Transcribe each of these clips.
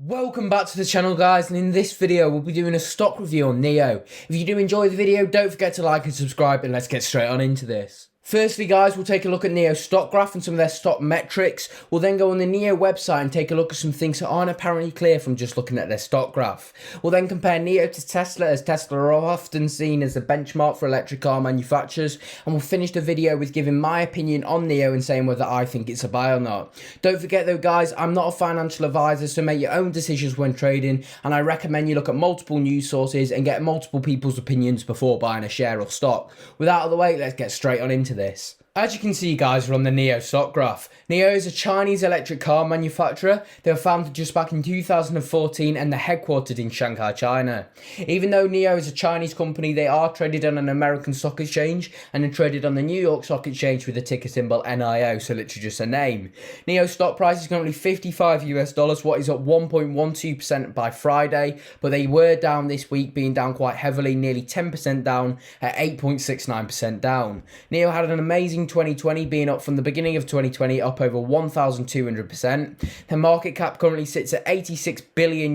Welcome back to the channel, guys, and in this video we'll be doing a stock review on NIO. If you do enjoy the video, don't forget to like and subscribe, and let's get straight on into this. Firstly, guys, we'll take a look at NIO's stock graph and some of their stock metrics. We'll then go on the NIO website and take a look at some things that aren't apparently clear from just looking at their stock graph. We'll then compare NIO to Tesla, as Tesla are often seen as the benchmark for electric car manufacturers, and we'll finish the video with giving my opinion on NIO and saying whether I think it's a buy or not. Don't forget though, guys, I'm not a financial advisor, so make your own decisions when trading, and I recommend you look at multiple news sources and get multiple people's opinions before buying a share or stock. With that out of the way, let's get straight on into this. As you can see, guys, we're on the NIO stock graph. NIO is a Chinese electric car manufacturer. They were founded just back in 2014 and they're headquartered in Shanghai, China. Even though NIO is a Chinese company, they are traded on an American stock exchange and are traded on the New York Stock Exchange with the ticker symbol NIO, so literally just a name. NIO stock price is currently $55, what is up 1.12% by Friday, but they were down this week, being down quite heavily, nearly 10% down at 8.69% down. NIO had an amazing 2020, being up from the beginning of 2020 up over 1,200%. Their market cap currently sits at $86 billion.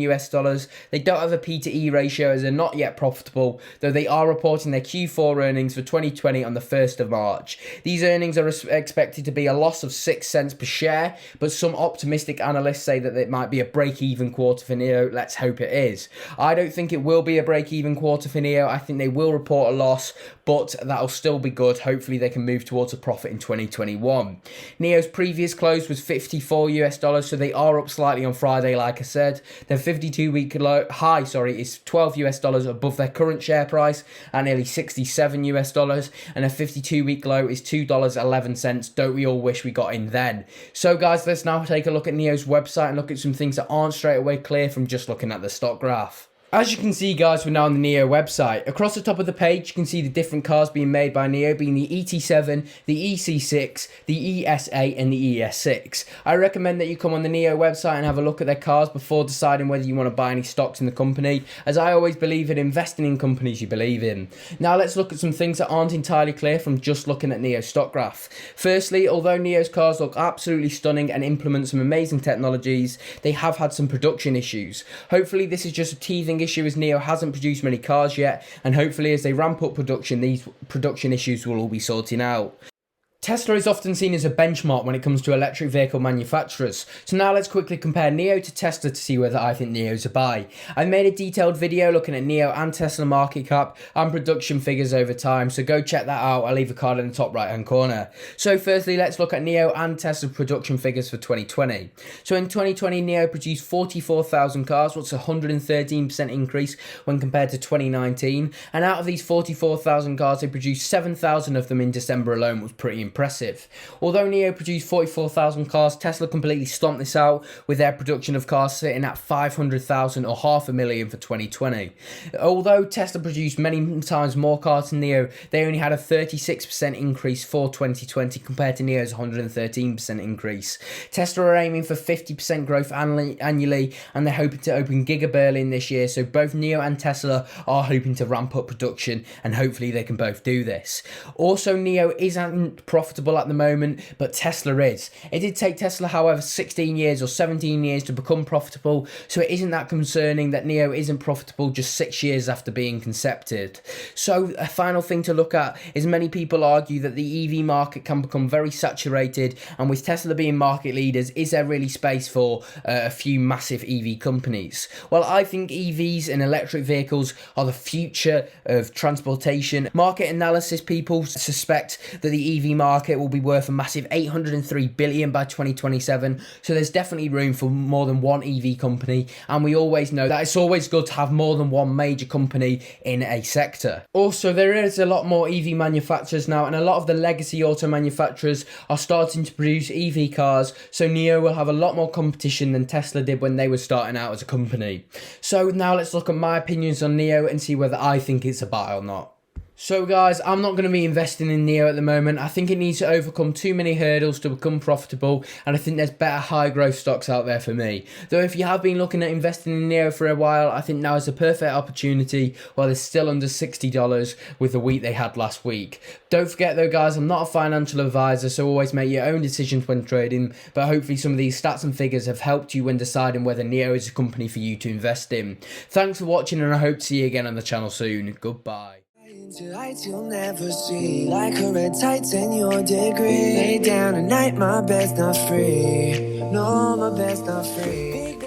They don't have a P to E ratio as they're not yet profitable, though they are reporting their Q4 earnings for 2020 on the 1st of March. These earnings are expected to be a loss of 6 cents per share, but some optimistic analysts say that it might be a break-even quarter for NIO. Let's hope it is. I don't think it will be a break-even quarter for NIO. I think they will report a loss, but that'll still be good. Hopefully they can move towards a profit in 2021. NIO's previous close was $54, so they are up slightly on Friday, like I said. Their 52-week high is $12 above their current share price at nearly $67, and a 52-week low is $2.11. Don't we all wish we got in then? So guys, let's now take a look at NIO's website and look at some things that aren't straight away clear from just looking at the stock graph. As you can see, guys, we're now on the NIO website. Across the top of the page, you can see the different cars being made by NIO, being the ET7, the EC6, the ES8, and the ES6. I recommend that you come on the NIO website and have a look at their cars before deciding whether you want to buy any stocks in the company, as I always believe in investing in companies you believe in. Now let's look at some things that aren't entirely clear from just looking at NIO's stock graph. Firstly, although NIO's cars look absolutely stunning and implement some amazing technologies, they have had some production issues. Hopefully this is just a teething issue, as NIO hasn't produced many cars yet, and hopefully as they ramp up production, these production issues will all be sorted out. Tesla is often seen as a benchmark when it comes to electric vehicle manufacturers, so now let's quickly compare NIO to Tesla to see whether I think NIO is a buy. I made a detailed video looking at NIO and Tesla market cap and production figures over time, so go check that out. I'll leave a card in the top right hand corner. So firstly, let's look at NIO and Tesla production figures for 2020. So in 2020, NIO produced 44,000 cars, what's a 113% increase when compared to 2019, and out of these 44,000 cars, they produced 7,000 of them in December alone, was pretty impressive. Although NIO produced 44,000 cars, Tesla completely stomped this out, with their production of cars sitting at 500,000 or 500,000 for 2020. Although Tesla produced many times more cars than NIO, they only had a 36% increase for 2020 compared to NIO's 113% increase. Tesla are aiming for 50% growth annually, and they're hoping to open Giga Berlin this year, so both NIO and Tesla are hoping to ramp up production, and hopefully they can both do this. Also, NIO isn't profitable at the moment, but Tesla is. It did take Tesla, however, 16 years or 17 years to become profitable, so it isn't that concerning that NIO isn't profitable just 6 years after being concepted. So a final thing to look at is many people argue that the EV market can become very saturated, and with Tesla being market leaders, is there really space for a few massive EV companies? Well, I think EVs and electric vehicles are the future of transportation. Market analysis people suspect that the EV market will be worth a massive $803 billion by 2027, so there's definitely room for more than one EV company, and we always know that it's always good to have more than one major company in a sector. Also, there is a lot more EV manufacturers now, and a lot of the legacy auto manufacturers are starting to produce EV cars, so NIO will have a lot more competition than Tesla did when they were starting out as a company. So now let's look at my opinions on NIO and see whether I think it's a buy or not. So guys, I'm not going to be investing in NEO at the moment. I think it needs to overcome too many hurdles to become profitable, and I think there's better high growth stocks out there for me. Though if you have been looking at investing in NEO for a while, I think now is a perfect opportunity while they're still under $60 with the week they had last week. Don't forget though guys, I'm not a financial advisor, so always make your own decisions when trading, but hopefully some of these stats and figures have helped you when deciding whether NEO is a company for you to invest in. Thanks for watching, and I hope to see you again on the channel soon. Goodbye. Into heights you'll never see, like her red tights and your degree. Lay down at night, my bed's not free. No, my bed's not free.